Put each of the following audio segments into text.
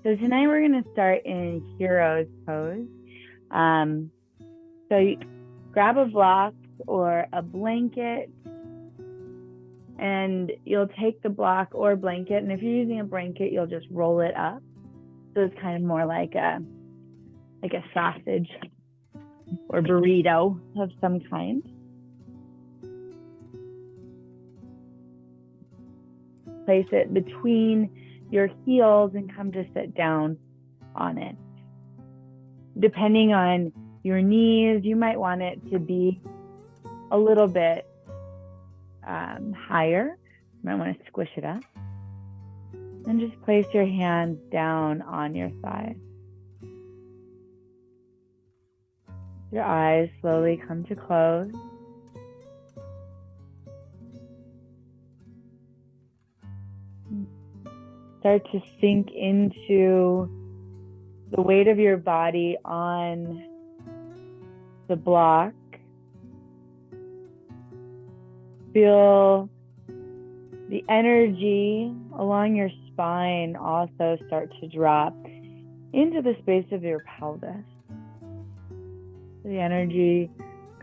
So tonight we're going to start in hero's pose. So you grab a block or a blanket, and you'll take the block or blanket, and if you're using a blanket, you'll just roll it up. So it's kind of more like a sausage or burrito of some kind. Place it between your heels and come to sit down on it. Depending on your knees, you might want it to be a little bit higher. You might want to squish it up. And just place your hands down on your thigh. Your eyes slowly come to close. Start to sink into the weight of your body on the block. Feel the energy along your spine also start to drop into the space of your pelvis. The energy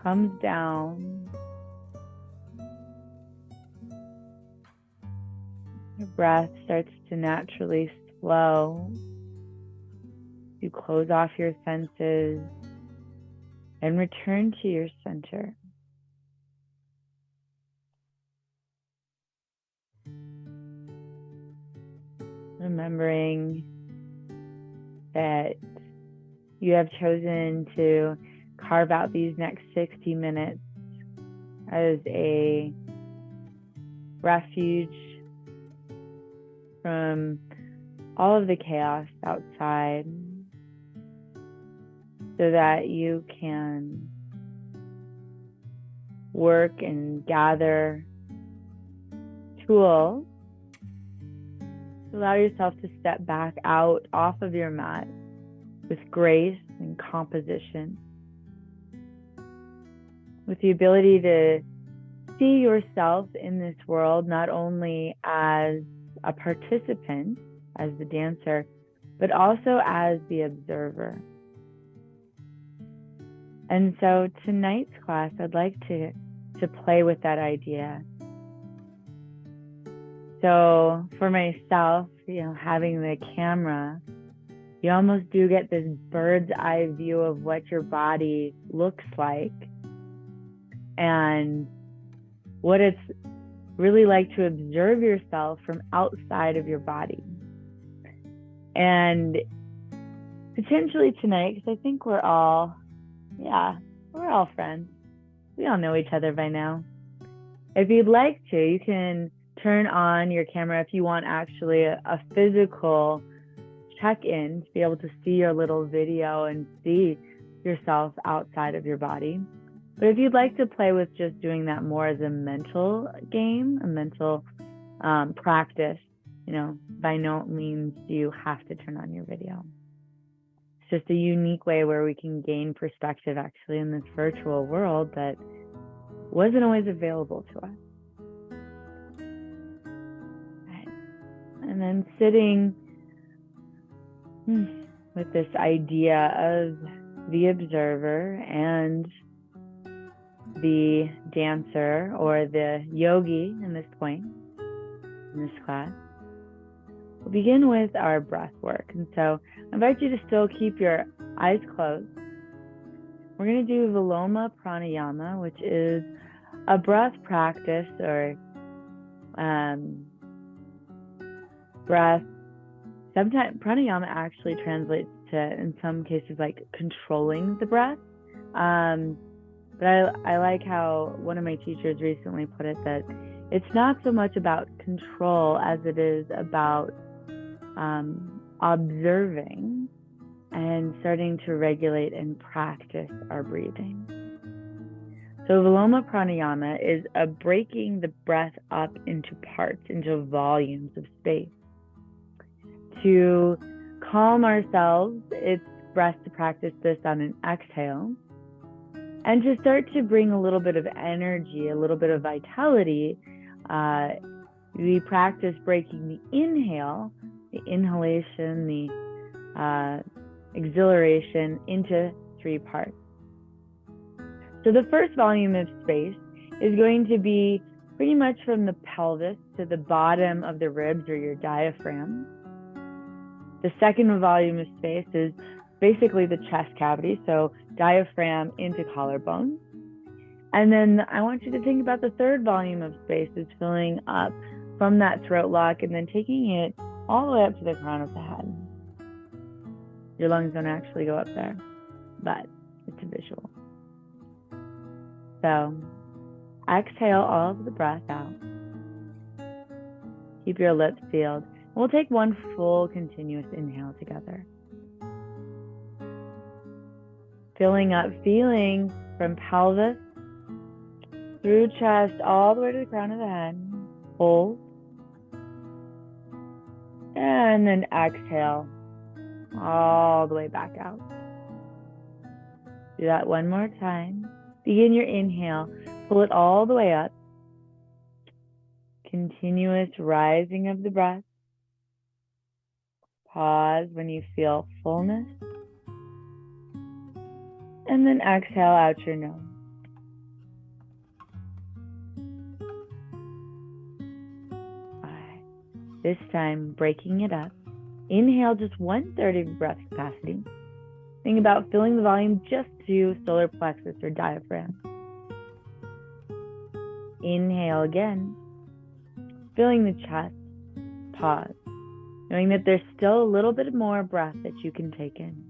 comes down. Your breath starts to naturally flow. You close off your senses and return to your center. Remembering that you have chosen to carve out these next 60 minutes as a refuge from all of the chaos outside, so that you can work and gather tools to allow yourself to step back out off of your mat with grace and composition, with the ability to see yourself in this world not only as a participant, as the dancer, but also as the observer. And so tonight's class, I'd like to play with that idea. So for myself, having the camera, you almost do get this bird's eye view of what your body looks like and what it's really like to observe yourself from outside of your body. And potentially tonight, because I think we're all friends. We all know each other by now. If you'd like to, you can turn on your camera if you want actually a physical check-in to be able to see your little video and see yourself outside of your body. But if you'd like to play with just doing that more as a mental game, a mental practice, by no means do you have to turn on your video. It's just a unique way where we can gain perspective actually in this virtual world that wasn't always available to us. Right. And then sitting with this idea of the observer and the dancer or the yogi in this point, in this class, we'll begin with our breath work. And so I invite you to still keep your eyes closed. We're going to do Viloma Pranayama, which is a breath practice or breath. Sometimes pranayama actually translates to, in some cases, like controlling the breath. But I like how one of my teachers recently put it, that it's not so much about control as it is about observing and starting to regulate and practice our breathing. So Viloma Pranayama is a breaking the breath up into parts, into volumes of space. To calm ourselves, it's best to practice this on an exhale. And to start to bring a little bit of energy, a little bit of vitality, we practice breaking the inhale, the inhalation, the exhilaration into 3 parts. So the first volume of space is going to be pretty much from the pelvis to the bottom of the ribs or your diaphragm. The second volume of space is basically the chest cavity, so diaphragm into collarbone. And then I want you to think about the third volume of space is filling up from that throat lock and then taking it all the way up to the crown of the head. Your lungs don't actually go up there, but it's a visual. So exhale all of the breath out. Keep your lips sealed. We'll take one full continuous inhale together. Filling up, feeling from pelvis through chest all the way to the crown of the head. Hold. And then exhale all the way back out. Do that one more time. Begin your inhale. Pull it all the way up. Continuous rising of the breath. Pause when you feel fullness. And then exhale out your nose. All right. This time, breaking it up. Inhale just 1/3 of your breath capacity. Think about filling the volume just to solar plexus or diaphragm. Inhale again. Filling the chest. Pause. Knowing that there's still a little bit more breath that you can take in.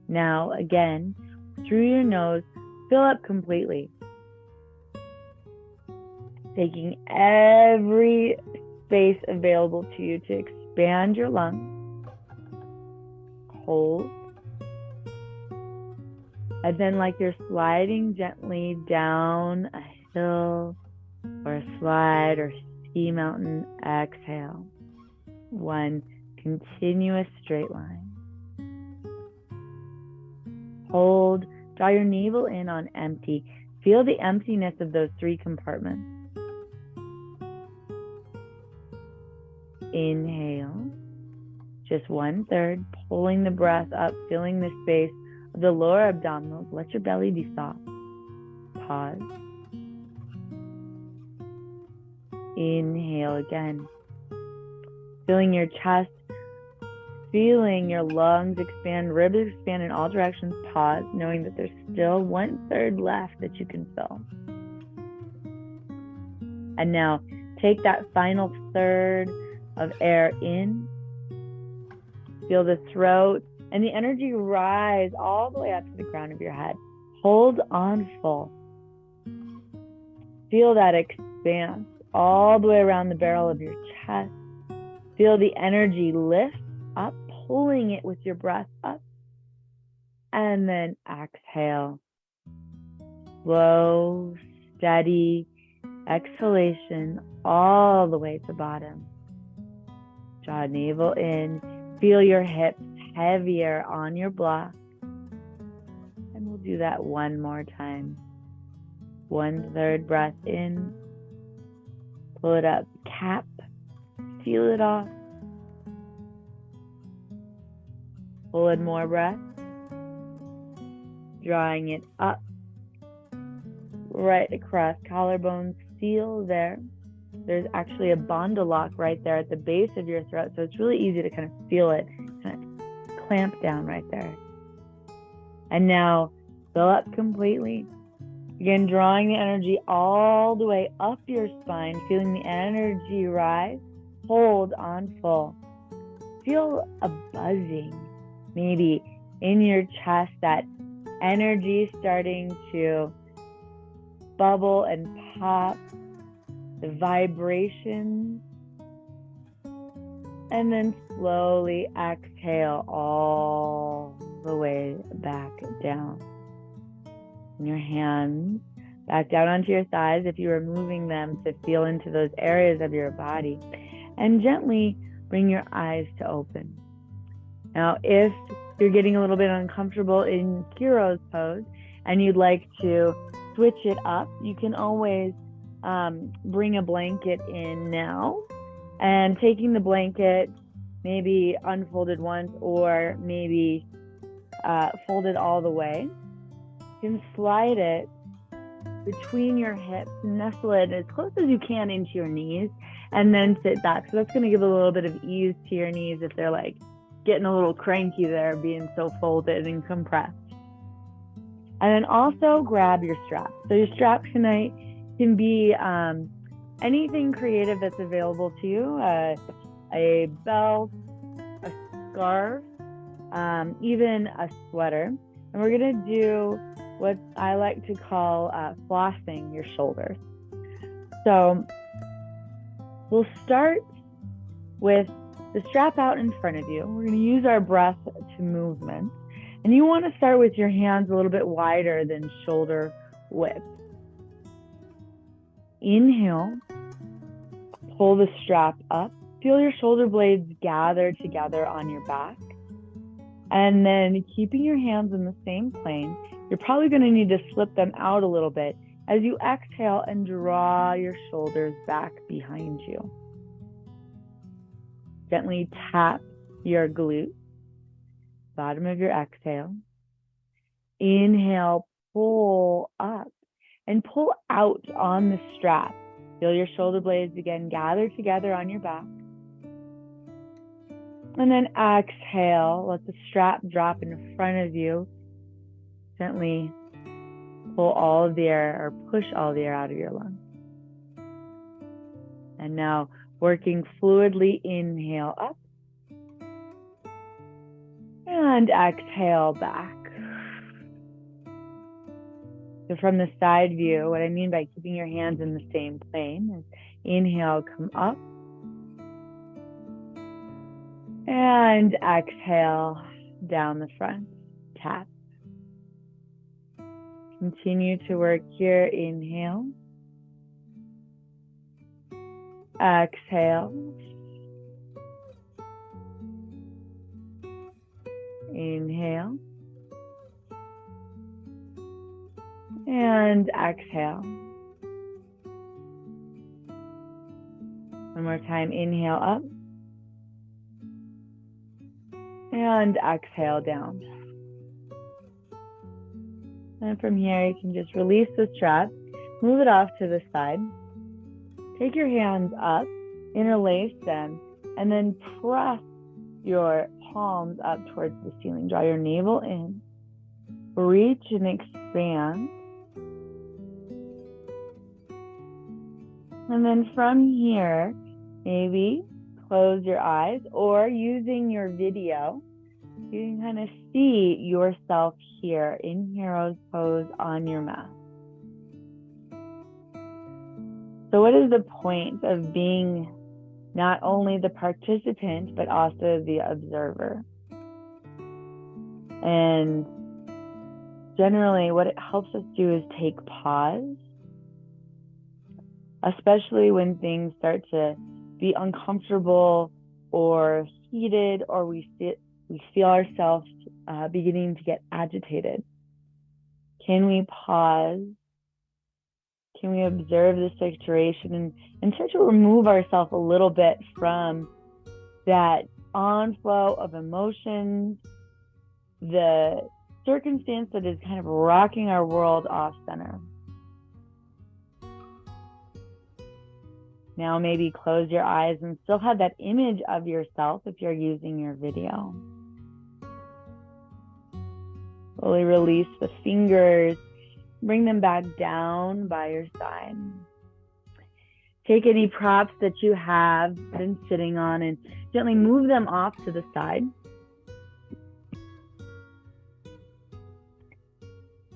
Now, again, through your nose, fill up completely. Taking every space available to you to expand your lungs. Hold. And then like you're sliding gently down a hill or a slide or ski mountain, exhale. One continuous straight line. Hold. Draw your navel in on empty. Feel the emptiness of those 3 compartments. Inhale. Just 1/3. Pulling the breath up. Filling the space of the lower abdominals. Let your belly be soft. Pause. Inhale again. Filling your chest. Feeling your lungs expand, ribs expand in all directions. Pause, knowing that there's still 1/3 left that you can fill. And now take that final 1/3 of air in. Feel the throat and the energy rise all the way up to the crown of your head. Hold on full. Feel that expanse all the way around the barrel of your chest. Feel the energy lift up, pulling it with your breath up. And then exhale. Slow, steady exhalation all the way to bottom. Draw navel in. Feel your hips heavier on your block. And we'll do that one more time. 1/3 breath in. Pull it up. Cap. Feel it off. Pull in more breath. Drawing it up. Right across collarbones. Feel there. There's actually a bundle lock right there at the base of your throat. So it's really easy to kind of feel it. Kind of clamp down right there. And now fill up completely. Again, drawing the energy all the way up your spine. Feeling the energy rise. Hold on full. Feel a buzzing. Maybe in your chest, that energy starting to bubble and pop, the vibrations, and then slowly exhale all the way back down. And your hands back down onto your thighs if you are moving them to feel into those areas of your body, and gently bring your eyes to open. Now, if you're getting a little bit uncomfortable in Hero's pose and you'd like to switch it up, you can always bring a blanket in now. And taking the blanket maybe unfolded once or maybe folded all the way. You can slide it between your hips, nestle it as close as you can into your knees, and then sit back. So that's going to give a little bit of ease to your knees if they're like getting a little cranky there, being so folded and compressed. And then also grab your strap. So your strap tonight can be anything creative that's available to you, a belt, a scarf, even a sweater. And we're going to do what I like to call flossing your shoulders. So we'll start with the strap out in front of you. We're going to use our breath to movement. And you want to start with your hands a little bit wider than shoulder width. Inhale, pull the strap up. Feel your shoulder blades gather together on your back. And then keeping your hands in the same plane, you're probably going to need to slip them out a little bit as you exhale and draw your shoulders back behind you. Gently tap your glutes, bottom of your exhale. Inhale, pull up and pull out on the strap. Feel your shoulder blades again gather together on your back. And then exhale, let the strap drop in front of you. Gently pull all of the air or push all the air out of your lungs. And now working fluidly, inhale up. And exhale back. So from the side view, what I mean by keeping your hands in the same plane is inhale, come up. And exhale down the front, tap. Continue to work here, inhale. Exhale. Inhale. And exhale. One more time, inhale up. And exhale down. And from here, you can just release the strap, move it off to the side. Take your hands up, interlace them, and then press your palms up towards the ceiling. Draw your navel in, reach and expand. And then from here, maybe close your eyes, or using your video, you can kind of see yourself here in hero's pose on your mat. So what is the point of being not only the participant, but also the observer? And generally what it helps us do is take pause, especially when things start to be uncomfortable or heated, or we feel ourselves beginning to get agitated. Can we pause? Can we observe the situation and start to remove ourselves a little bit from that onflow of emotions, the circumstance that is kind of rocking our world off center? Now maybe close your eyes and still have that image of yourself if you're using your video. Slowly release the fingers, bring them back down by your side. Take any props that you have been sitting on and gently move them off to the side.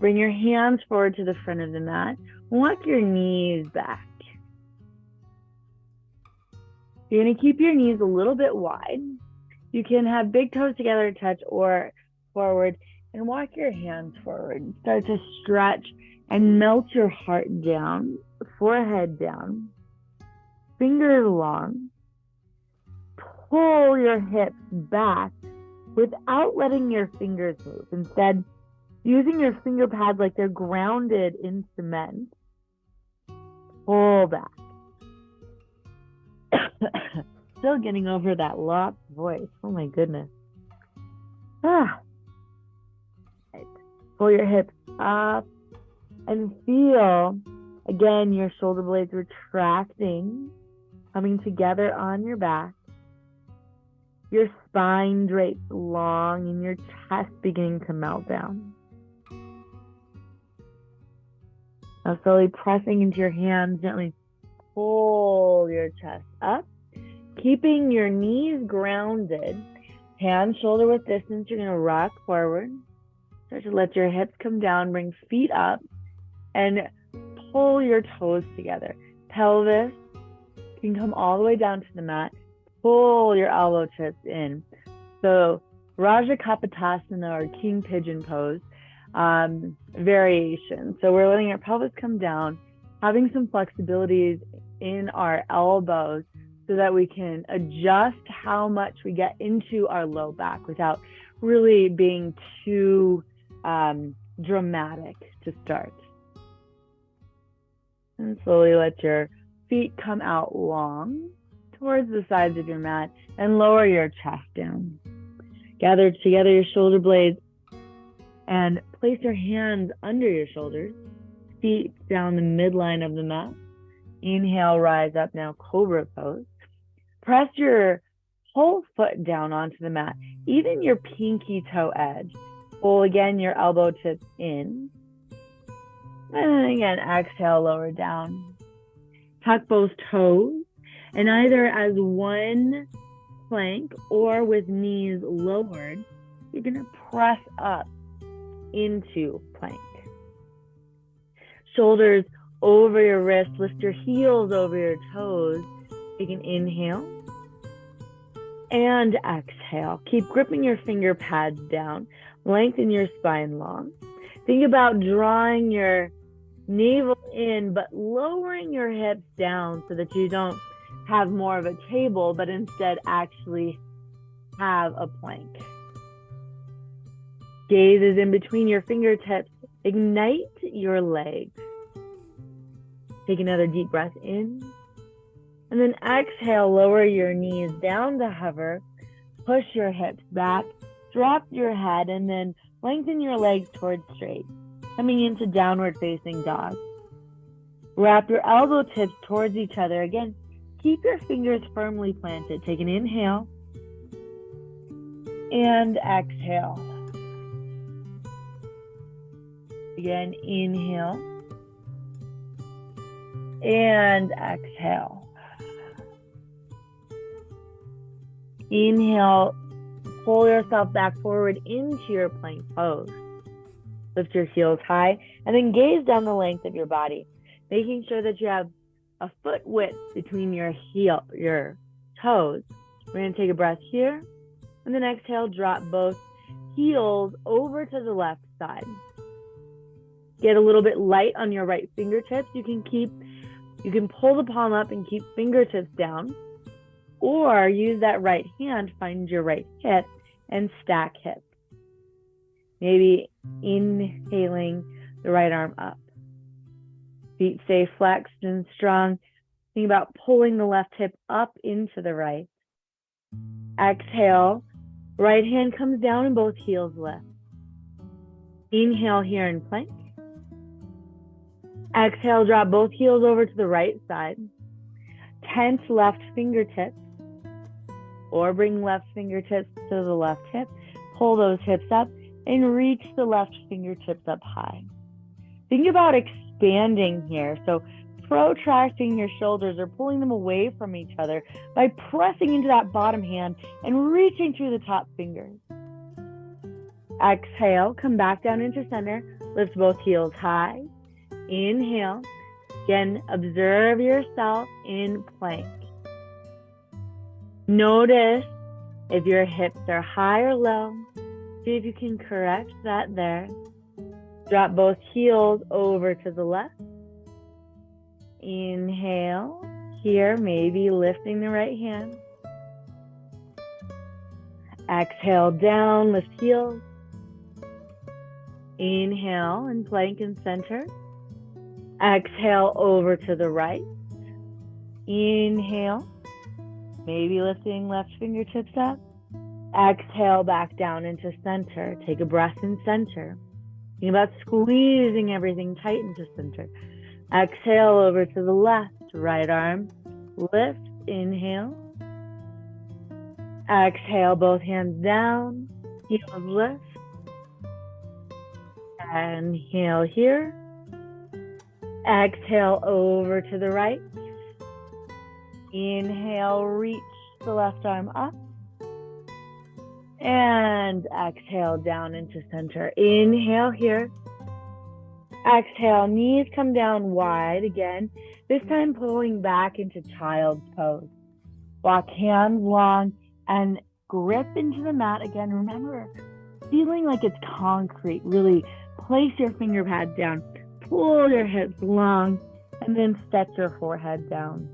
Bring your hands forward to the front of the mat. Walk your knees back. You're going to keep your knees a little bit wide. You can have big toes together touch or forward, and walk your hands forward. Start to stretch and melt your heart down, forehead down, fingers long. Pull your hips back without letting your fingers move. Instead, using your finger pads like they're grounded in cement. Pull back. still getting over that lost voice. Oh my goodness. Ah. Right. Pull your hips up and feel, again, your shoulder blades retracting, coming together on your back. Your spine drapes long and your chest beginning to melt down. Now slowly pressing into your hands, gently pull your chest up, keeping your knees grounded. Hands shoulder width distance. You're going to rock forward. Start to let your hips come down, bring feet up, and pull your toes together. Pelvis can come all the way down to the mat. Pull your elbow tips in. So Raja Kapotasana or King Pigeon pose variation. So we're letting our pelvis come down, having some flexibilities in our elbows so that we can adjust how much we get into our low back without really being too dramatic to start. And slowly let your feet come out long towards the sides of your mat and lower your chest down. Gather together your shoulder blades and place your hands under your shoulders, feet down the midline of the mat. Inhale, rise up now, cobra pose. Press your whole foot down onto the mat, even your pinky toe edge. Pull again your elbow tips in. And then again, exhale, lower down. Tuck both toes. And either as one plank or with knees lowered, you're going to press up into plank. Shoulders over your wrists, lift your heels over your toes. Take an inhale and exhale. Keep gripping your finger pads down. Lengthen your spine long. Think about drawing your navel in, but lowering your hips down so that you don't have more of a table, but instead actually have a plank. Gaze is in between your fingertips. Ignite your legs. Take another deep breath in. And then exhale, lower your knees down to hover. Push your hips back. Drop your head and then lengthen your legs towards straight. Coming into downward facing dog. Wrap your elbow tips towards each other. Again, keep your fingers firmly planted. Take an inhale and exhale. Again, inhale and exhale. Inhale, pull yourself back forward into your plank pose. Lift your heels high and then gaze down the length of your body, making sure that you have a foot width between your toes. We're going to take a breath here and then exhale, drop both heels over to the left side. Get a little bit light on your right fingertips. You can pull the palm up and keep fingertips down, or use that right hand, find your right hip and stack hips. Maybe inhaling the right arm up. Feet stay flexed and strong. Think about pulling the left hip up into the right. Exhale, right hand comes down and both heels lift. Inhale here in plank. Exhale, drop both heels over to the right side. Tense left fingertips, or bring left fingertips to the left hip. Pull those hips up and reach the left fingertips up high. Think about expanding here. So protracting your shoulders or pulling them away from each other by pressing into that bottom hand and reaching through the top fingers. Exhale, come back down into center. Lift both heels high. Inhale. Again, observe yourself in plank. Notice if your hips are high or low. See if you can correct that there. Drop both heels over to the left. Inhale. Here, maybe lifting the right hand. Exhale down, lift heels. Inhale and plank in center. Exhale over to the right. Inhale. Maybe lifting left fingertips up. Exhale back down into center. Take a breath in center. Think about squeezing everything tight into center. Exhale over to the left, right arm. Lift, inhale. Exhale, both hands down. Heels lift. Inhale here. Exhale over to the right. Inhale, reach the left arm up. And exhale down into center. Inhale here. Exhale, knees come down wide again. This time pulling back into child's pose. Walk hands long and grip into the mat again. Remember, feeling like it's concrete. Really place your finger pads down. Pull your hips long and then stretch your forehead down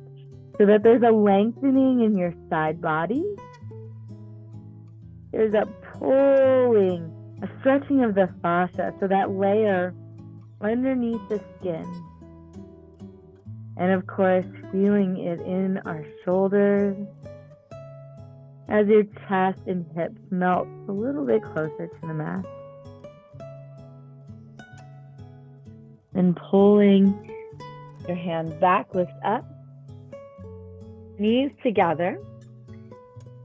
so that there's a lengthening in your side body. There's a pulling, a stretching of the fascia, so that layer underneath the skin. And of course, feeling it in our shoulders as your chest and hips melt a little bit closer to the mat. And pulling your hands back, lift up, knees together.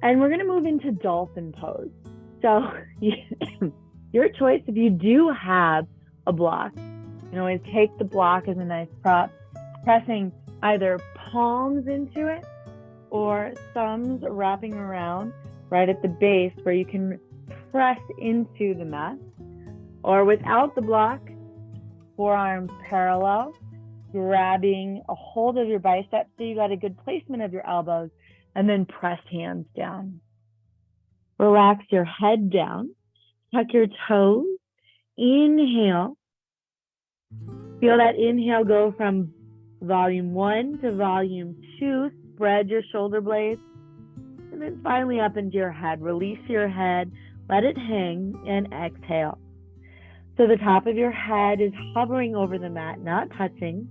And we're going to move into dolphin pose. So your choice, if you do have a block, you can always take the block as a nice prop, pressing either palms into it or thumbs wrapping around right at the base where you can press into the mat. Or without the block, forearms parallel, grabbing a hold of your biceps so you got a good placement of your elbows, and then press hands down. Relax your head down. Tuck your toes. Inhale. Feel that inhale go from volume 1 to volume 2. Spread your shoulder blades. And then finally up into your head. Release your head. Let it hang and exhale. So the top of your head is hovering over the mat, not touching.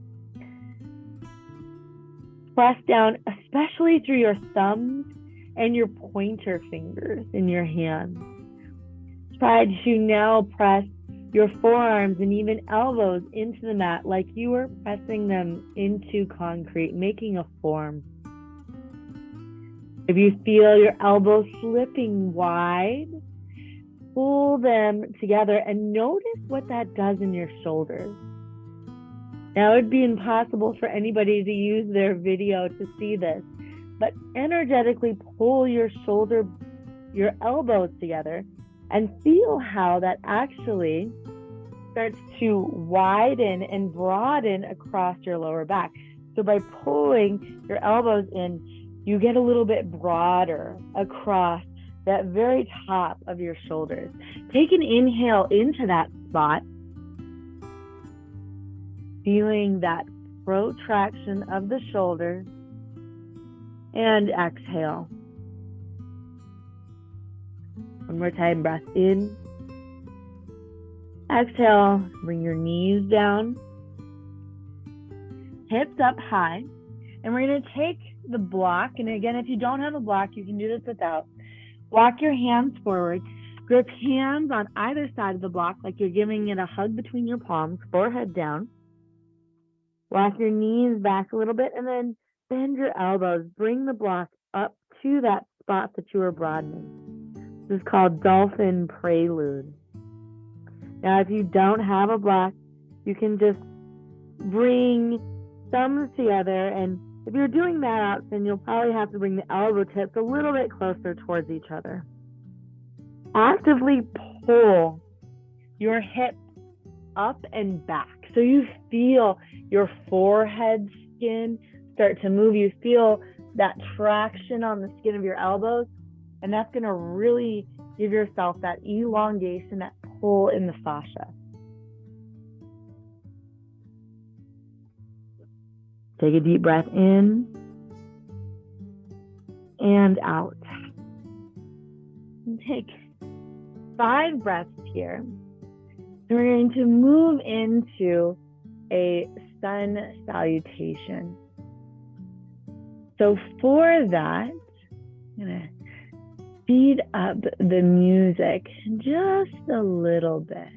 Press down, especially through your thumbs and your pointer fingers in your hands. Try to now press your forearms and even elbows into the mat like you were pressing them into concrete, making a form. If you feel your elbows slipping wide, pull them together and notice what that does in your shoulders. Now, it would be impossible for anybody to use their video to see this, but energetically pull your elbows together and feel how that actually starts to widen and broaden across your lower back. So by pulling your elbows in, you get a little bit broader across that very top of your shoulders. Take an inhale into that spot, feeling that protraction of the shoulders, and exhale. One more time, breath in. Exhale, bring your knees down, hips up high, and we're going to take the block, and again, if you don't have a block, you can do this without. Walk your hands forward, grip hands on either side of the block like you're giving it a hug between your palms, forehead down. Walk your knees back a little bit and then bend your elbows. Bring the block up to that spot that you were broadening. This is called dolphin prelude. Now, if you don't have a block, you can just bring thumbs together, and if you're doing that out, then you'll probably have to bring the elbow tips a little bit closer towards each other. Actively pull your hips up and back so you feel your forehead skin start to move. You feel that traction on the skin of your elbows, and that's going to really give yourself that elongation, that pull in the fascia. Take a deep breath in and out. And take 5 breaths here. And we're going to move into a sun salutation. So for that, I'm gonna speed up the music just a little bit.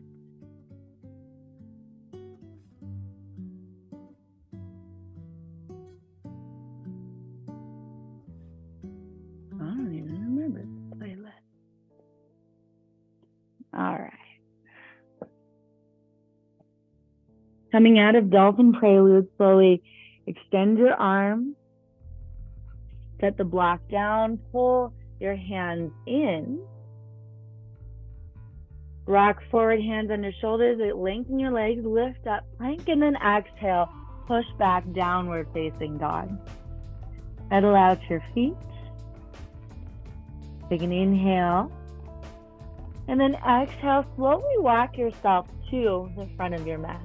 I don't even remember the playlist. All right. Coming out of Dolphin Prelude, slowly extend your arms, set the block down, pull your hands in, rock forward, hands under shoulders, lengthen your legs, lift up, plank, and then exhale, push back, downward facing dog. Pedal out your feet, take an inhale, and then exhale, slowly walk yourself to the front of your mat.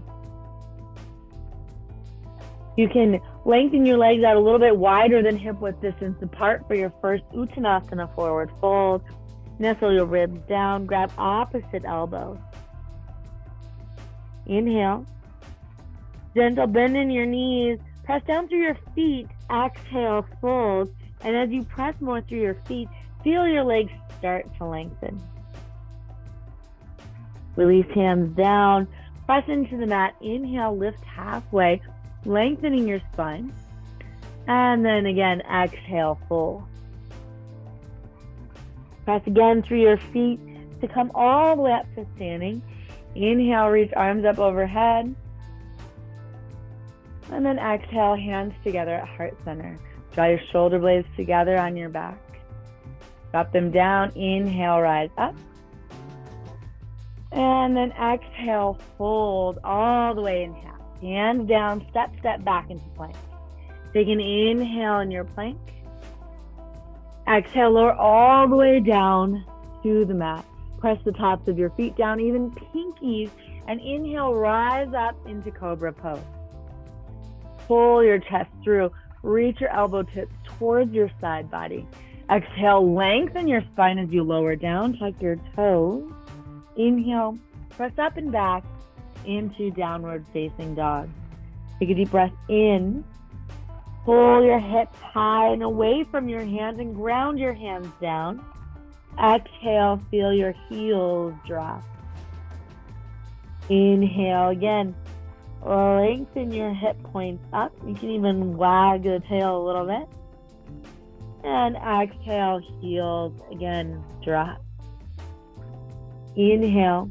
You can lengthen your legs out a little bit wider than hip width distance apart for your first Uttanasana forward fold. Nestle your ribs down, grab opposite elbows. Inhale. Gentle bend in your knees, press down through your feet, exhale, fold. And as you press more through your feet, feel your legs start to lengthen. Release hands down, press into the mat, inhale, lift halfway, lengthening your spine. And then again, exhale, fold. Press again through your feet to come all the way up to standing. Inhale, reach arms up overhead. And then exhale, hands together at heart center. Draw your shoulder blades together on your back. Drop them down. Inhale, rise up. And then exhale, fold all the way in half. Hands down, step back into plank. Take an inhale in your plank. Exhale, lower all the way down to the mat. Press the tops of your feet down, even pinkies, and inhale, rise up into Cobra Pose. Pull your chest through, reach your elbow tips towards your side body. Exhale, lengthen your spine as you lower down, tuck your toes. Inhale, press up and back into downward facing dog. Take a deep breath in. Pull your hips high and away from your hands and ground your hands down. Exhale, feel your heels drop. Inhale again. Lengthen your hip points up. You can even wag the tail a little bit. And exhale, heels again drop. Inhale.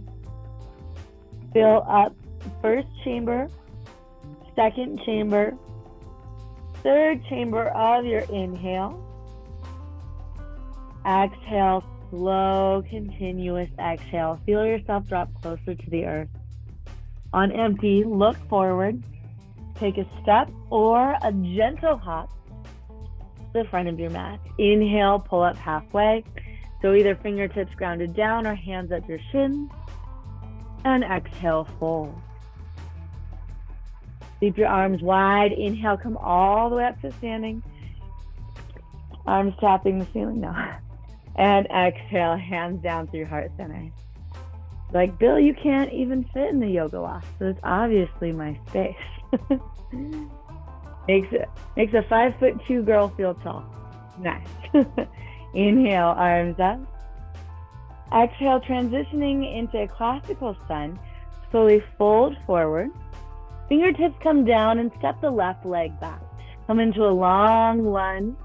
Fill up first chamber, second chamber, third chamber of your inhale. Exhale, slow, continuous exhale. Feel yourself drop closer to the earth. On empty, look forward. Take a step or a gentle hop to the front of your mat. Inhale, pull up halfway. So either fingertips grounded down or hands at your shins. And exhale, fold. Keep your arms wide. Inhale, come all the way up to standing. Arms tapping the ceiling now. And exhale, hands down through heart center. Like, Bill, you can't even fit in the yoga loft, so it's obviously my space. makes a 5'2" girl feel tall. Nice. Inhale, arms up. Exhale, transitioning into a classical sun. Slowly fold forward. Fingertips come down and step the left leg back. Come into a long lunge.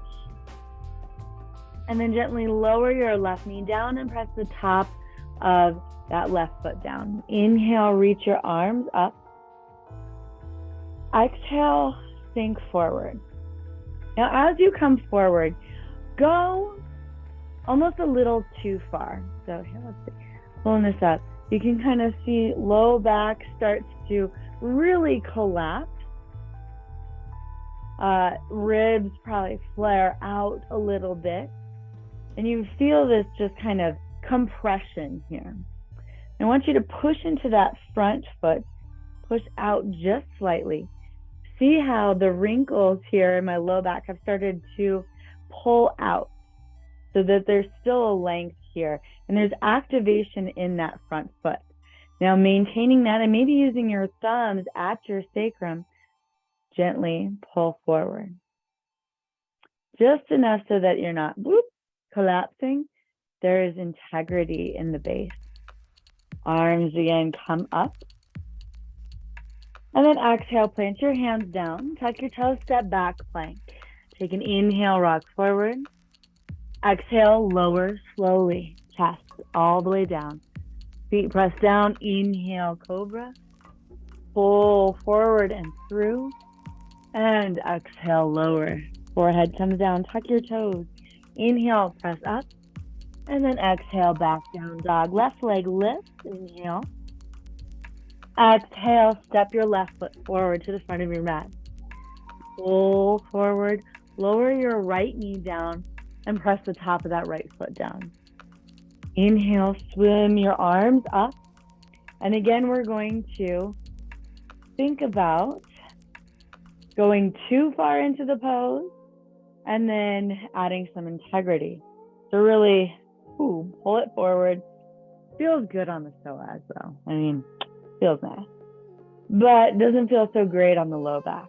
And then gently lower your left knee down and press the top of that left foot down. Inhale, reach your arms up. Exhale, sink forward. Now, as you come forward, go almost a little too far. So here, let's see. Pulling this up. You can kind of see low back starts to really collapse. Ribs probably flare out a little bit. And you feel this just kind of compression here. I want you to push into that front foot, push out just slightly. See how the wrinkles here in my low back have started to pull out so that there's still a length here and there's activation in that front foot. Now maintaining that and maybe using your thumbs at your sacrum, gently pull forward. Just enough so that you're not whoop, collapsing, there is integrity in the base. Arms again come up. And then exhale, plant your hands down, tuck your toes, step back, plank. Take an inhale, rock forward. Exhale, lower slowly, chest all the way down. Feet press down, inhale, cobra. Pull forward and through. And exhale, lower. Forehead comes down, tuck your toes. Inhale, press up. And then exhale, back down dog. Left leg lifts, inhale. Exhale, step your left foot forward to the front of your mat. Pull forward, lower your right knee down, and press the top of that right foot down. Inhale, swim your arms up. And again, we're going to think about going too far into the pose and then adding some integrity. So really, pull it forward. Feels good on the psoas though. I mean, feels nice. But doesn't feel so great on the low back.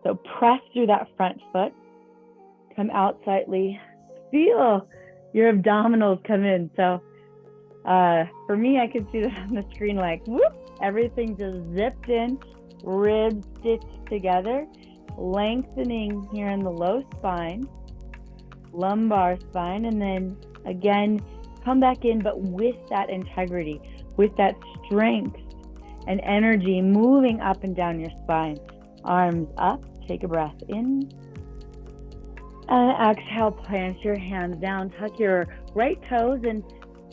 So press through that front foot. Come out slightly. Feel your abdominals come in. So for me, I could see that on the screen like, whoop, everything just zipped in, ribs stitched together, lengthening here in the low spine, lumbar spine, and then again, come back in, but with that integrity, with that strength and energy moving up and down your spine. Arms up, take a breath in. And exhale, plant your hands down, tuck your right toes and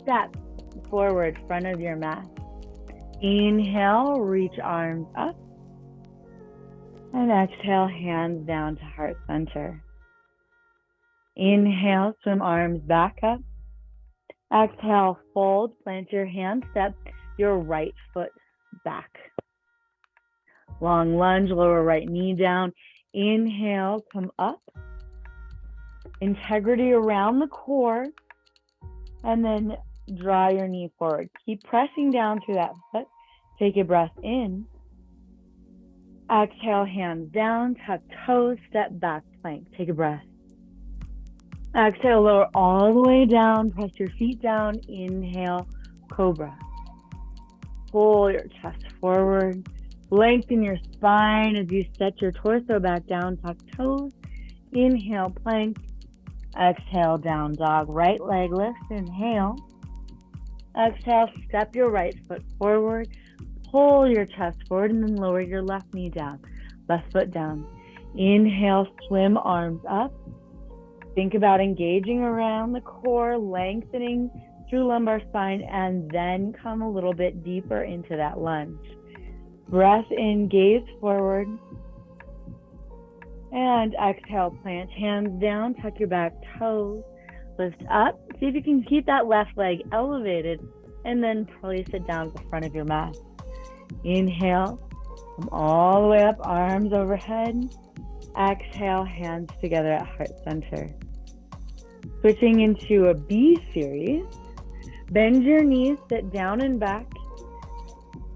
step forward, front of your mat. Inhale, reach arms up. And exhale, hands down to heart center. Inhale, swim arms back up. Exhale, fold, plant your hands, step your right foot back. Long lunge, lower right knee down. Inhale, come up. Integrity around the core. And then draw your knee forward. Keep pressing down through that foot. Take a breath in. Exhale, hands down, tuck toes, step back, plank. Take a breath. Exhale, lower all the way down, press your feet down. Inhale, cobra. Pull your chest forward. Lengthen your spine as you set your torso back down, tuck toes. Inhale, plank. Exhale, down dog. Right leg lifts, inhale. Exhale, step your right foot forward. Pull your chest forward and then lower your left knee down. Left foot down. Inhale, swim arms up. Think about engaging around the core, lengthening through lumbar spine, and then come a little bit deeper into that lunge. Breath in, gaze forward. And exhale, plant hands down, tuck your back toes, lift up. See if you can keep that left leg elevated, and then place it down at the front of your mat. Inhale, come all the way up, arms overhead. Exhale, hands together at heart center. Switching into a B series. Bend your knees, sit down and back.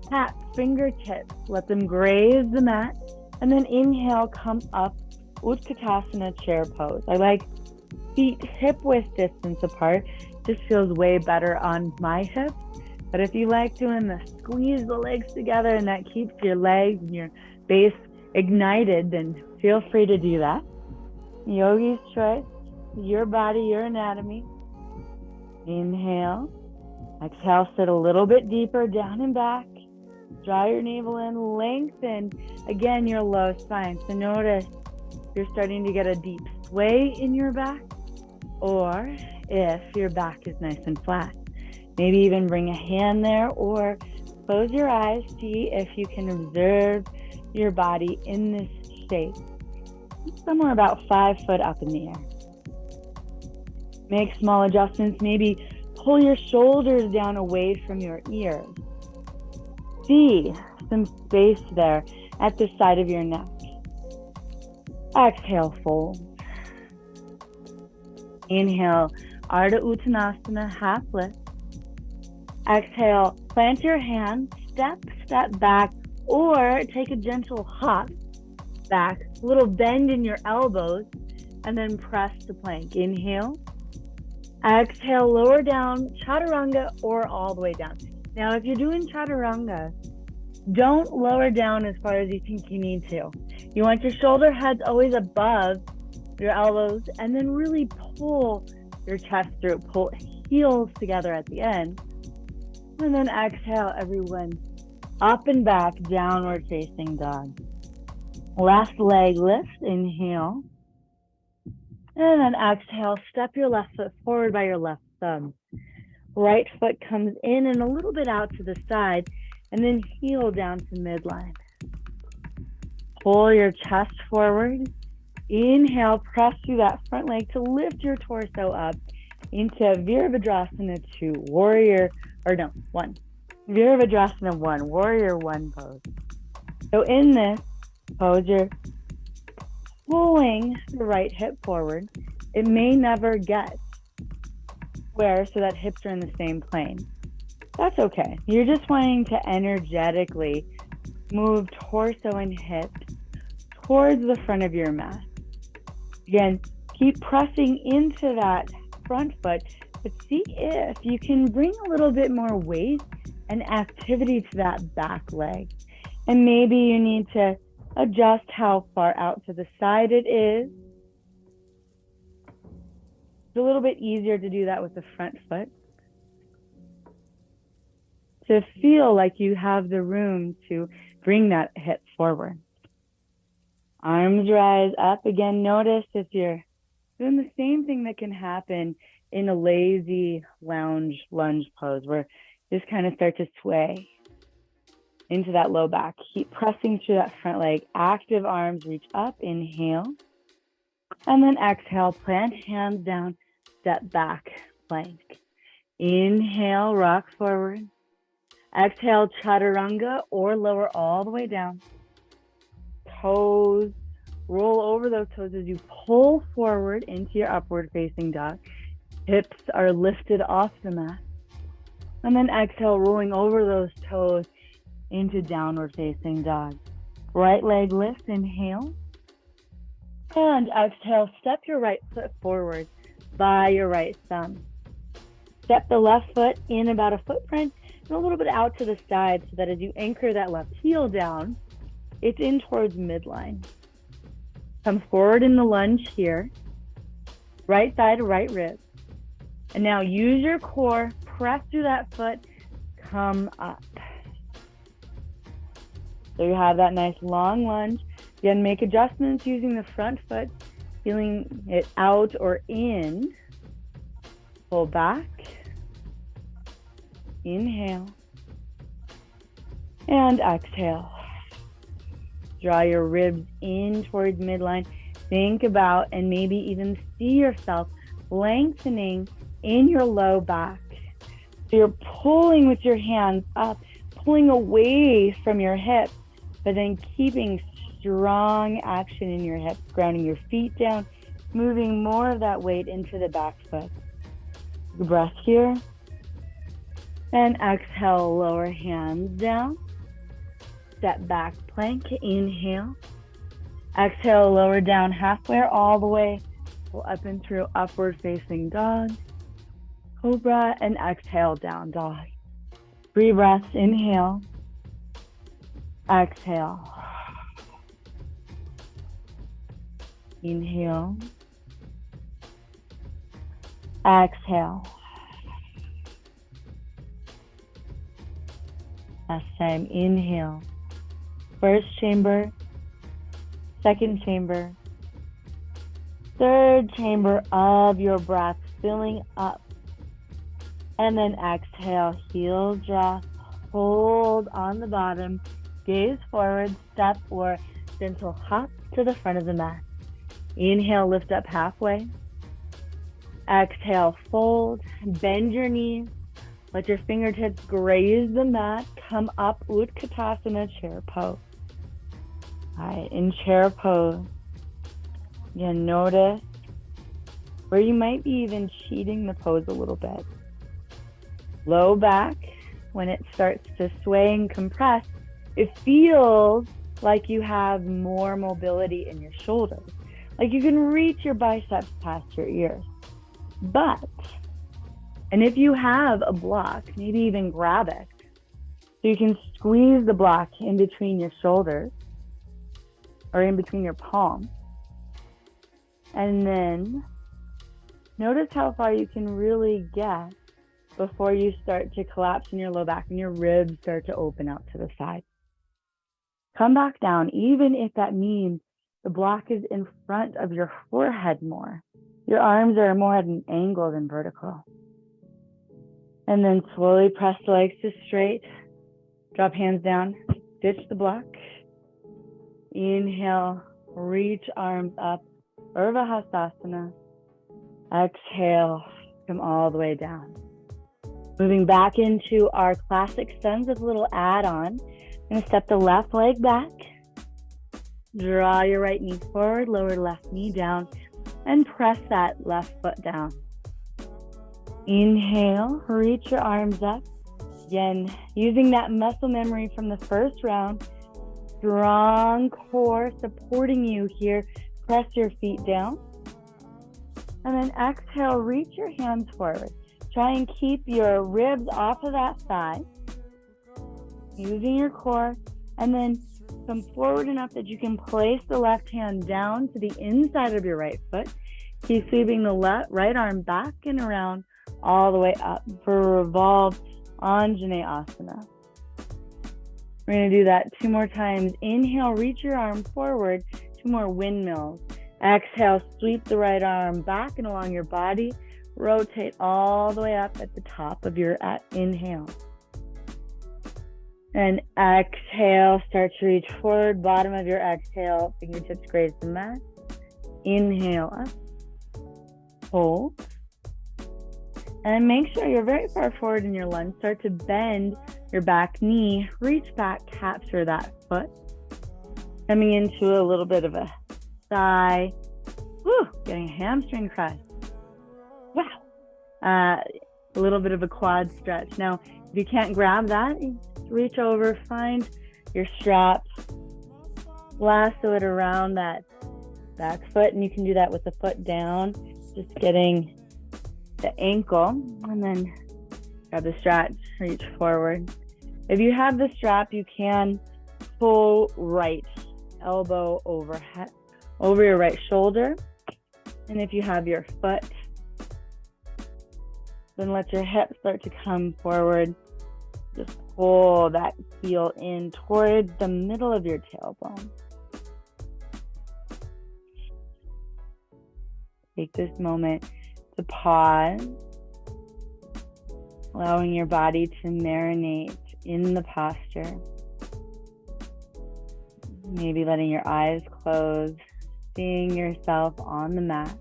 Tap fingertips, let them graze the mat. And then inhale, come up, Utkatasana chair pose. I like feet hip-width distance apart. This feels way better on my hips. But if you like doing the squeeze the legs together and that keeps your legs and your base ignited, then feel free to do that. Yogi's choice, your body, your anatomy. Inhale. Exhale, sit a little bit deeper, down and back. Draw your navel in, lengthen, again, your low spine. So notice if you're starting to get a deep sway in your back, or if your back is nice and flat. Maybe even bring a hand there, or close your eyes, see if you can observe your body in this shape. Somewhere about 5 foot up in the air. Make small adjustments, maybe pull your shoulders down away from your ears. See some space there at the side of your neck. Exhale, fold. Inhale, Ardha Uttanasana, half lift. Exhale, plant your hands, step back, or take a gentle hop back, a little bend in your elbows, and then press to plank. Inhale, Exhale, lower down, chaturanga or all the way down. Now, if you're doing chaturanga, don't lower down as far as you think you need to. You want your shoulder heads always above your elbows, and then really pull your chest through, pull heels together at the end. And then exhale, everyone. Up and back, downward facing dog. Left leg lift, inhale. And then exhale, step your left foot forward by your left thumb. Right foot comes in and a little bit out to the side, and then heel down to midline. Pull your chest forward. Inhale, press through that front leg to lift your torso up into Virabhadrasana 2, one. Virabhadrasana 1, warrior 1 pose. So in this pose, you're pulling the right hip forward. It may never get square so that hips are in the same plane. That's okay. You're just wanting to energetically move torso and hips towards the front of your mat. Again, keep pressing into that front foot, but see if you can bring a little bit more weight and activity to that back leg. And maybe you need to adjust how far out to the side it is. It's a little bit easier to do that with the front foot. To feel like you have the room to bring that hip forward. Arms rise up. Again, notice if you're doing the same thing that can happen in a lazy lounge lunge pose where you just kind of start to sway into that low back. Keep pressing through that front leg. Active arms reach up. Inhale. And then exhale. Plant hands down. Step back. Plank. Inhale. Rock forward. Exhale. Chaturanga or lower all the way down. Toes. Roll over those toes as you pull forward into your upward facing dog. Hips are lifted off the mat. And then exhale, rolling over those toes into downward facing dog. Right leg lift, inhale. And exhale, step your right foot forward by your right thumb. Step the left foot in about a footprint and a little bit out to the side so that as you anchor that left heel down, it's in towards midline. Come forward in the lunge here. Right thigh to right rib. And now use your core, press through that foot, come up. So you have that nice long lunge. Again, make adjustments using the front foot, feeling it out or in. Pull back. Inhale. And exhale. Draw your ribs in towards midline. Think about and maybe even see yourself lengthening in your low back. So you're pulling with your hands up, pulling away from your hips, but then keeping strong action in your hips, grounding your feet down, moving more of that weight into the back foot. Breath here. And exhale, lower hands down. Step back plank, inhale. Exhale, lower down halfway or all the way. Pull up and through upward facing dog. Cobra and exhale, down dog. 3 breaths, inhale. Exhale. Inhale. Exhale. Last time, inhale. First chamber, second chamber, third chamber of your breath, filling up. And then exhale, heel drop, hold on the bottom, gaze forward, step or gentle hop to the front of the mat. Inhale, lift up halfway. Exhale, fold, bend your knees. Let your fingertips graze the mat. Come up, Utkatasana, chair pose. All right, in chair pose, you notice where you might be even cheating the pose a little bit. Low back, when it starts to sway and compress, it feels like you have more mobility in your shoulders. Like you can reach your biceps past your ears. But And if you have a block, maybe even grab it. So you can squeeze the block in between your shoulders or in between your palms. And then notice how far you can really get before you start to collapse in your low back and your ribs start to open out to the side. Come back down, even if that means the block is in front of your forehead more. Your arms are more at an angle than vertical. And then slowly press the legs to straight. Drop hands down, ditch the block. Inhale, reach arms up, Urdhva Hastasana. Exhale, come all the way down. Moving back into our classic sons with a little add-on. I'm going to step the left leg back. Draw your right knee forward, lower left knee down, and press that left foot down. Inhale, reach your arms up. Again, using that muscle memory from the first round. Strong core supporting you here. Press your feet down. And then exhale, reach your hands forward. Try and keep your ribs off of that thigh. Using your core. And then come forward enough that you can place the left hand down to the inside of your right foot. Keep sweeping the right arm back and around all the way up for revolve Anjaneyasana. We're going to do that 2 more times. Inhale, reach your arm forward. 2 more windmills. Exhale, sweep the right arm back and along your body. Rotate all the way up at the top of your inhale. And exhale, start to reach forward. Bottom of your exhale, fingertips graze the mat. Inhale up. Hold. And make sure you're very far forward in your lunge. Start to bend your back knee. Reach back, capture that foot. Coming into a little bit of a thigh. Woo, getting a hamstring crush. Wow. A little bit of a quad stretch. Now, if you can't grab that, reach over, find your strap, lasso it around that back foot, and you can do that with the foot down, just getting the ankle, and then grab the strap, reach forward. If you have the strap, you can pull right elbow overhead over your right shoulder. And if you have your foot, then let your hips start to come forward. Just pull that heel in toward the middle of your tailbone. Take this moment to pause, allowing your body to marinate in the posture. Maybe letting your eyes close, seeing yourself on the mat.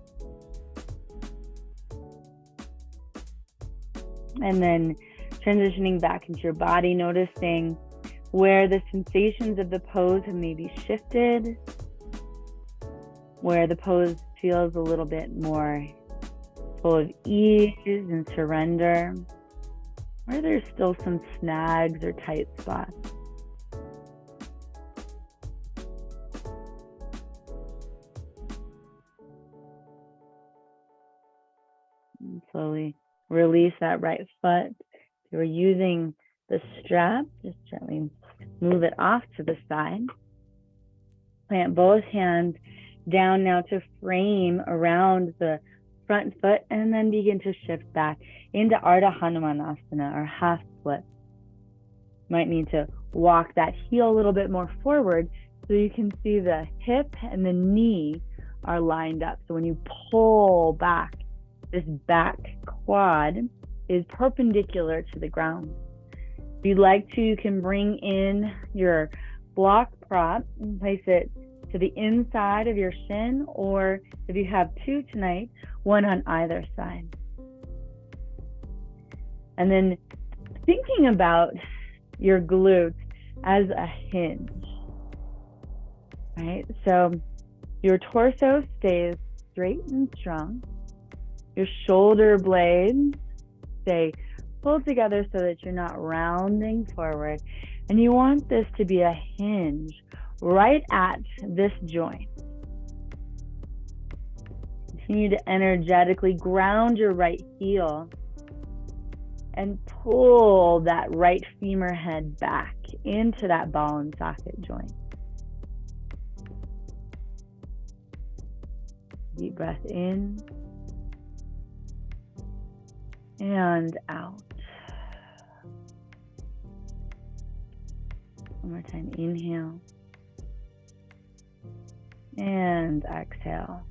And then transitioning back into your body, noticing where the sensations of the pose have maybe shifted, where the pose feels a little bit more full of ease and surrender, where there's still some snags or tight spots. And slowly release that right foot. If you're using the strap, just gently move it off to the side. Plant both hands down now to frame around the front foot, and then begin to shift back into Ardha Hanumanasana, or half split. Might need to walk that heel a little bit more forward so you can see the hip and the knee are lined up. So when you pull back, this back quad is perpendicular to the ground. If you'd like to, you can bring in your block prop and place it to the inside of your shin, or if you have 2 tonight, 1 on either side. And then thinking about your glutes as a hinge, right? So your torso stays straight and strong. Your shoulder blades stay pulled together so that you're not rounding forward. And you want this to be a hinge right at this joint. Continue to energetically ground your right heel and pull that right femur head back into that ball and socket joint. Deep breath in and out. One more time, inhale and exhale.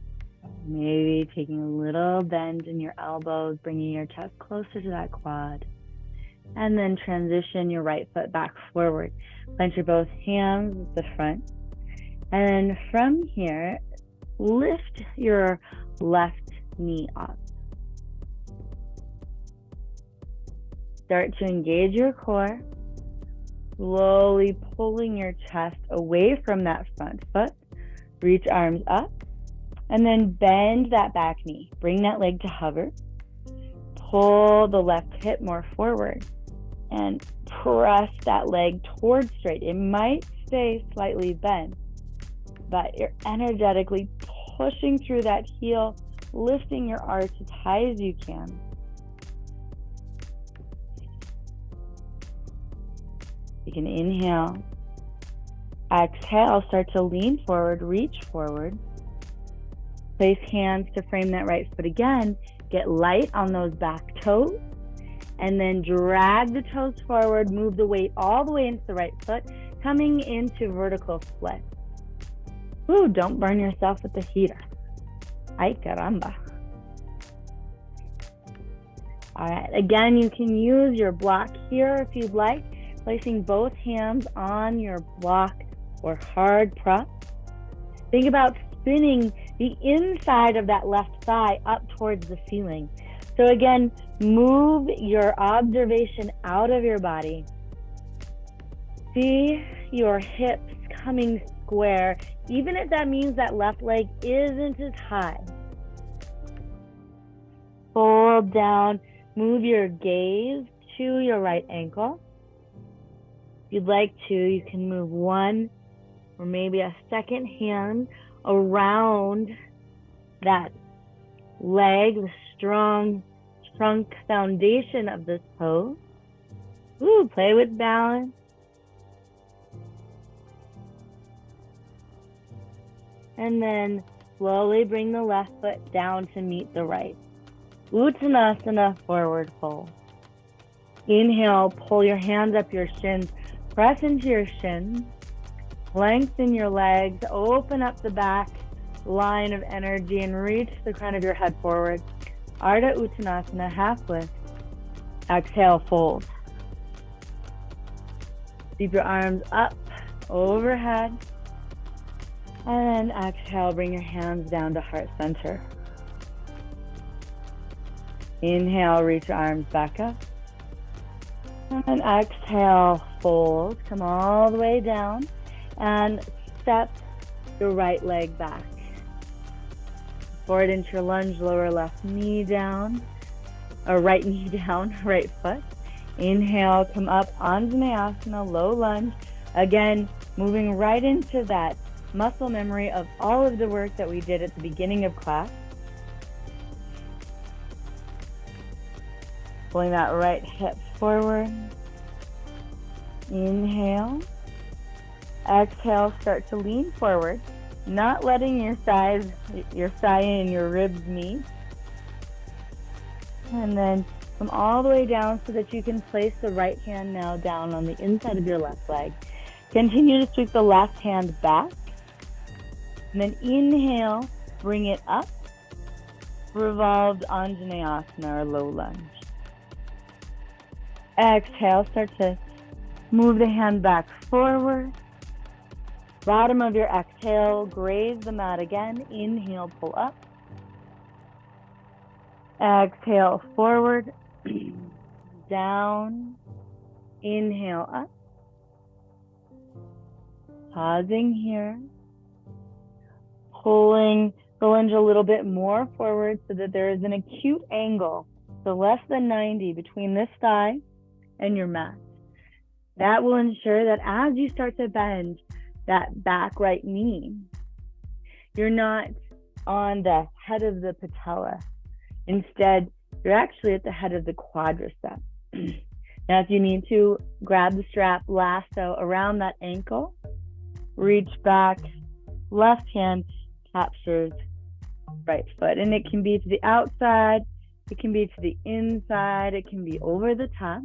Maybe taking a little bend in your elbows, bringing your chest closer to that quad. And then transition your right foot back forward. Plant your both hands at the front. And from here, lift your left knee up. Start to engage your core, slowly pulling your chest away from that front foot. Reach arms up, and then bend that back knee. Bring that leg to hover. Pull the left hip more forward, and press that leg towards straight. It might stay slightly bent, but you're energetically pushing through that heel, lifting your arch as high as you can. You can inhale. Exhale, start to lean forward, reach forward. Place hands to frame that right foot again. Get light on those back toes. And then drag the toes forward, move the weight all the way into the right foot, coming into vertical split. Ooh, don't burn yourself with the heater. Ay caramba. All right, again, you can use your block here if you'd like, placing both hands on your block or hard press. Think about spinning the inside of that left thigh up towards the ceiling. So again, move your observation out of your body. See your hips coming square, even if that means that left leg isn't as high. Fold down, move your gaze to your right ankle. If you'd like to, you can move one or maybe a second hand around that leg, the strong trunk foundation of this pose. Ooh, play with balance. And then slowly bring the left foot down to meet the right. Uttanasana, forward fold. Inhale, pull your hands up your shins, press into your shins, lengthen your legs, open up the back line of energy and reach the crown of your head forward. Ardha Uttanasana, half lift. Exhale, fold. Keep your arms up, overhead. And then exhale, bring your hands down to heart center. Inhale, reach your arms back up. And exhale, fold. Come all the way down and step your right leg back. Forward into your lunge, lower left knee down, or right knee down, right foot. Inhale, come up, Anjaneyasana, low lunge. Again, moving right into that muscle memory of all of the work that we did at the beginning of class. Pulling that right hip forward. Inhale. Exhale, start to lean forward, not letting your thigh and your ribs meet. And then come all the way down so that you can place the right hand now down on the inside of your left leg. Continue to sweep the left hand back. And then inhale, bring it up. Revolved Anjaneyasana or low lunge. Exhale, start to move the hand back forward. Bottom of your exhale, graze the mat again. Inhale, pull up. Exhale, forward, down. Inhale, up. Pausing here. Pulling the lunge a little bit more forward so that there is an acute angle, so less than 90 between this thigh and your mat. That will ensure that as you start to bend that back right knee, you're not on the head of the patella. Instead, you're actually at the head of the quadricep. Now, if you need to, grab the strap, lasso around that ankle, reach back, left hand captures right foot. And it can be to the outside, it can be to the inside, it can be over the top.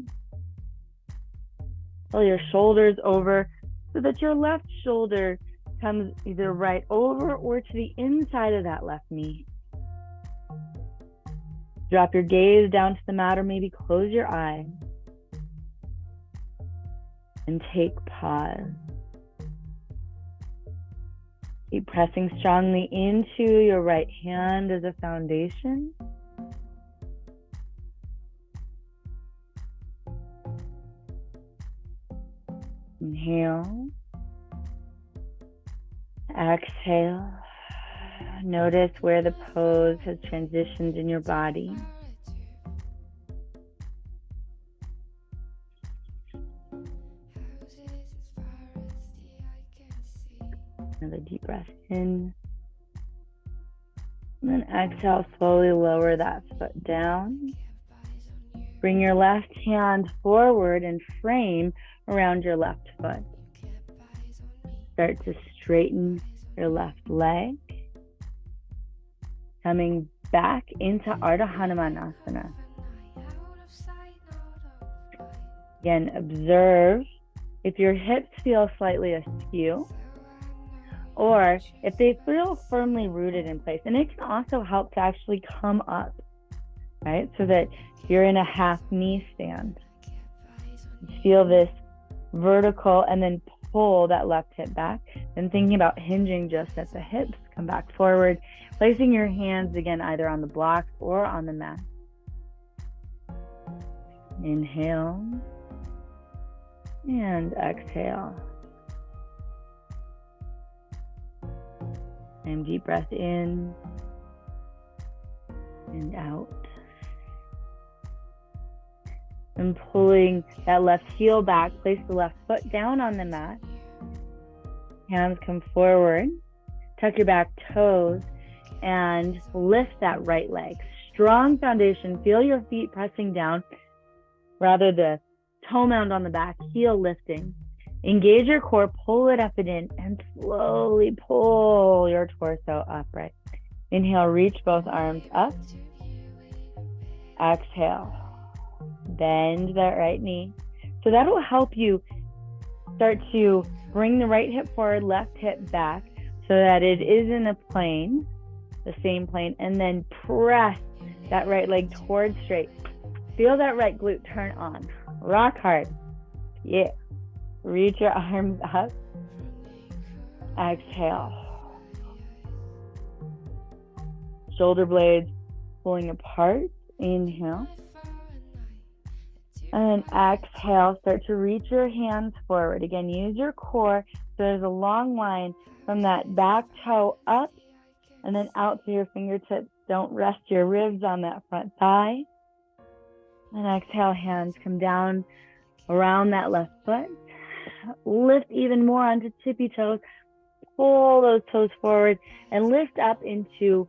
Pull your shoulders over so that your left shoulder comes either right over or to the inside of that left knee. Drop your gaze down to the mat or maybe close your eyes and take pause. Keep pressing strongly into your right hand as a foundation. Inhale. Exhale. Notice where the pose has transitioned in your body. Another deep breath in. And then exhale, slowly lower that foot down. Bring your left hand forward and frame around your left foot. Start to straighten your left leg. Coming back into Ardha Hanumanasana. Again, observe if your hips feel slightly askew or if they feel firmly rooted in place. And it can also help to actually come up, right? So that you're in a half knee stand. Feel this vertical and then pull that left hip back. And thinking about hinging just at the hips, come back forward, placing your hands again either on the blocks or on the mat. Inhale and exhale. And deep breath in and out. And pulling that left heel back, place the left foot down on the mat. Hands come forward, tuck your back toes, and lift that right leg. Strong foundation, feel your feet pressing down, rather the toe mound on the back, heel lifting. Engage your core, pull it up and in, and slowly pull your torso upright. Inhale, reach both arms up. Exhale, bend that right knee. So that will help you start to bring the right hip forward, left hip back, so that it is in a plane, the same plane, and then press that right leg towards straight. Feel that right glute turn on. Rock hard. Yeah. Reach your arms up. Exhale. Shoulder blades pulling apart. Inhale. And then exhale. Start to reach your hands forward. Again, use your core. So there's a long line from that back toe up and then out to your fingertips. Don't rest your ribs on that front thigh. And exhale, hands come down around that left foot. Lift even more onto tippy toes. Pull those toes forward and lift up into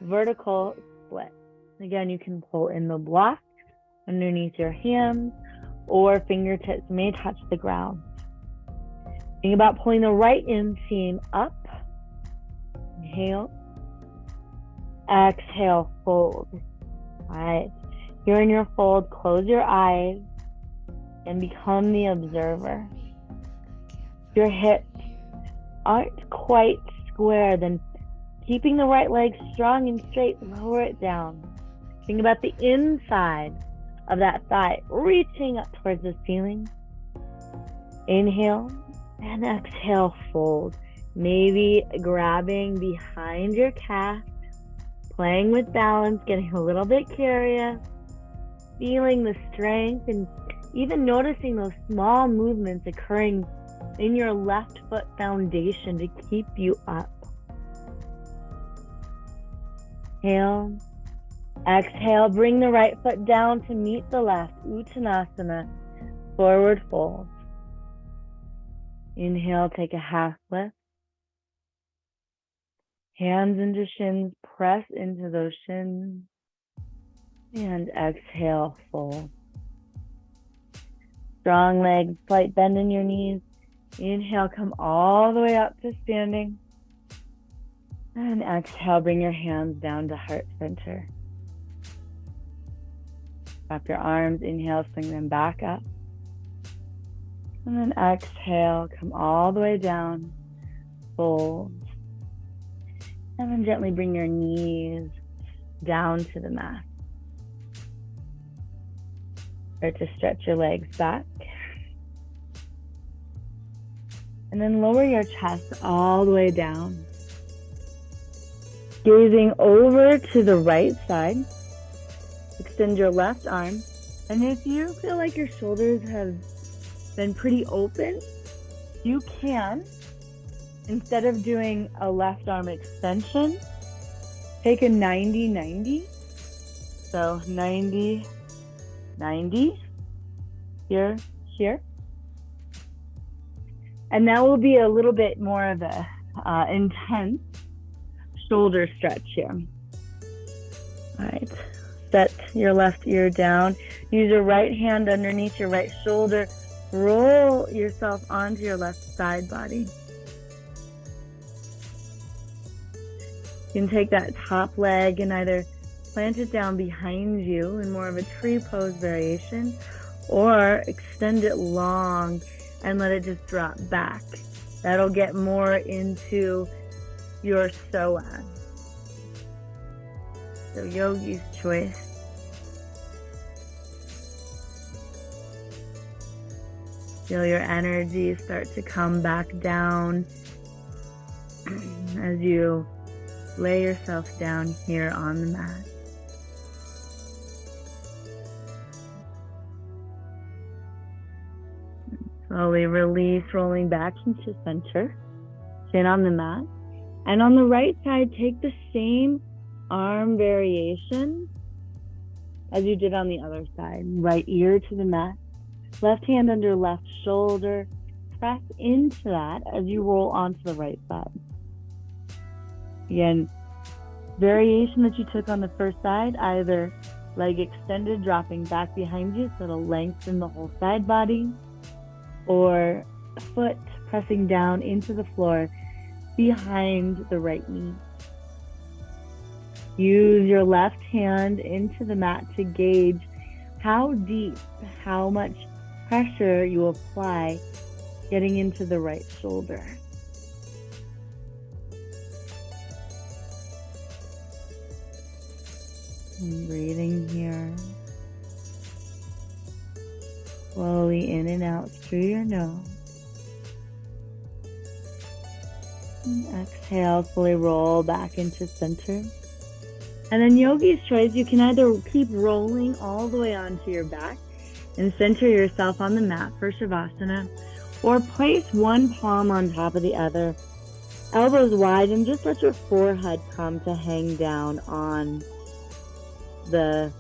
vertical split. Again, you can pull in the block underneath your hands or fingertips may touch the ground. Think about pulling the right inseam up. Inhale. Exhale, fold. All right. Here in your fold, close your eyes and become the observer. Your hips aren't quite square, then keeping the right leg strong and straight, lower it down. Think about the inside of that thigh, reaching up towards the ceiling. Inhale and exhale, fold. Maybe grabbing behind your calf, playing with balance, getting a little bit curious, feeling the strength, and even noticing those small movements occurring in your left foot foundation to keep you up. Inhale, exhale, bring the right foot down to meet the left, Uttanasana, forward fold. Inhale, take a half lift. Hands into shins, press into those shins. And exhale, fold. Strong legs, slight bend in your knees. Inhale, come all the way up to standing. And exhale, bring your hands down to heart center. Wrap your arms, inhale, swing them back up. And then exhale, come all the way down, fold. And then gently bring your knees down to the mat. Start to stretch your legs back. And then lower your chest all the way down. Gazing over to the right side. Extend your left arm. And if you feel like your shoulders have been pretty open, you can, instead of doing a left arm extension, take a 90-90. So 90, 90, here, here. And that will be a little bit more of a intense shoulder stretch here. All right, set your left ear down. Use your right hand underneath your right shoulder. Roll yourself onto your left side body. You can take that top leg and either plant it down behind you in more of a tree pose variation, or extend it long and let it just drop back. That'll get more into your psoas. So yogi's choice. Feel your energy start to come back down as you lay yourself down here on the mat. Slowly release, rolling back into center. Sit on the mat. And on the right side, take the same arm variation as you did on the other side. Right ear to the mat. Left hand under left shoulder. Press into that as you roll onto the right side. Again, variation that you took on the first side, either leg extended, dropping back behind you so it'll lengthen the whole side body, or foot pressing down into the floor behind the right knee. Use your left hand into the mat to gauge how deep, how much pressure you apply getting into the right shoulder. And breathing here. Slowly in and out through your nose. And exhale, fully roll back into center. And then yogi's choice, you can either keep rolling all the way onto your back and center yourself on the mat for Shavasana, or place one palm on top of the other, elbows wide, and just let your forehead come to hang down on the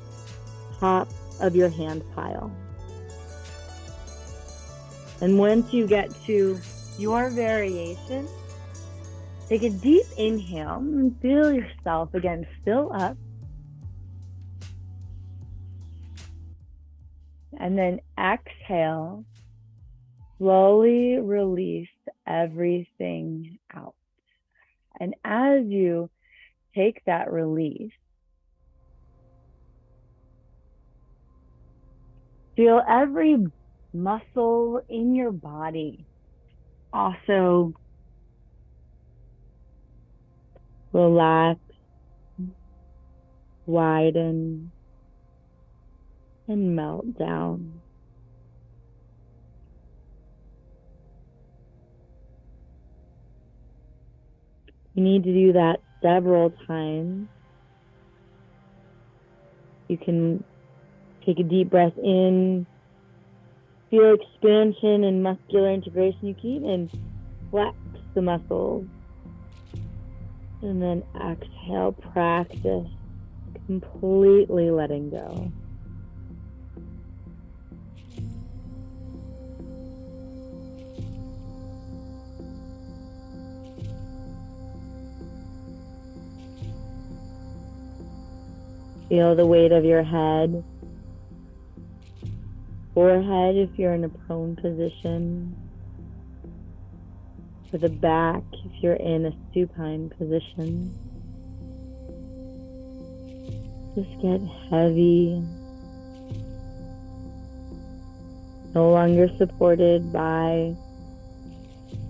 top of your hand pile. And once you get to your variation, take a deep inhale and feel yourself again fill up. And then exhale, slowly release everything out. And as you take that release, feel every muscle in your body also relax, widen, and melt down. You need to do that several times. You can take a deep breath in, feel expansion and muscular integration. You can even flex the muscles. And then exhale, practice completely letting go. Feel the weight of your head forehead if you're in a prone position, for the back if you're in a supine position. Just get heavy, no longer supported by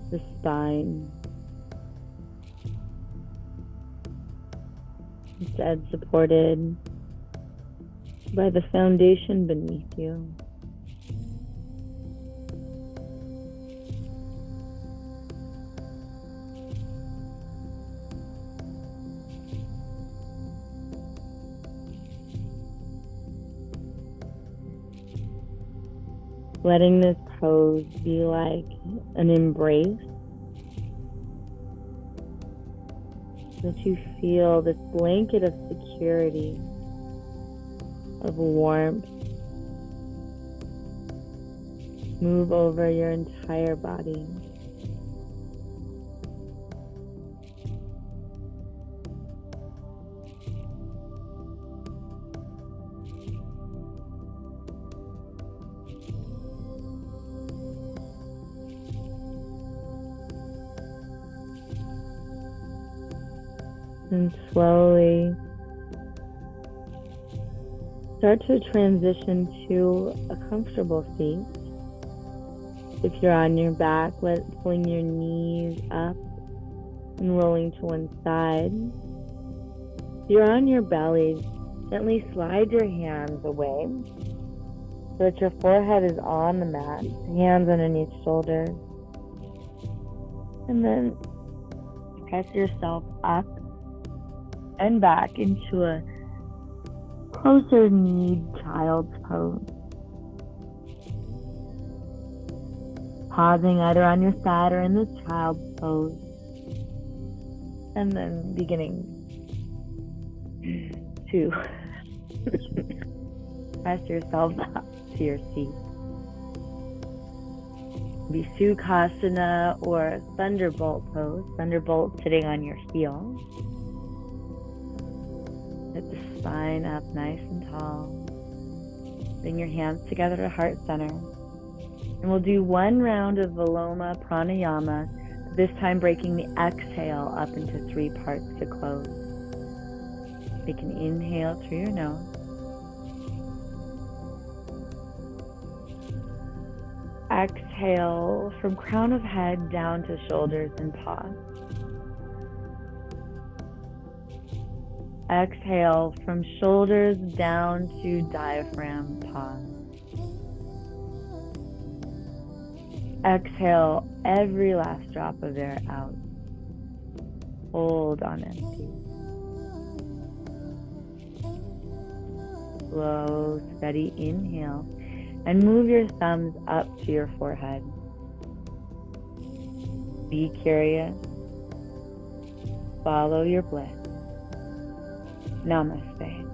the spine. Instead, supported by the foundation beneath you. Letting this pose be like an embrace, so that you feel this blanket of security, of warmth, move over your entire body. And slowly start to transition to a comfortable seat. If you're on your back, pulling your knees up and rolling to one side. If you're on your belly, gently slide your hands away so that your forehead is on the mat, hands underneath shoulders. And then press yourself up and back into a closer kneed child's pose. Pausing either on your side or in this child's pose. And then beginning to press yourself up to your seat. Be Trikonasana or Thunderbolt pose. Thunderbolt sitting on your heel. Get the spine up nice and tall. Bring your hands together to heart center. And we'll do one round of Viloma Pranayama, this time breaking the exhale up into 3 parts to close. Take an inhale through your nose. Exhale from crown of head down to shoulders and pause. Exhale from shoulders down to diaphragm, pause. Exhale every last drop of air out. Hold on empty. Slow, steady inhale. And move your thumbs up to your forehead. Be curious. Follow your bliss. Namaste.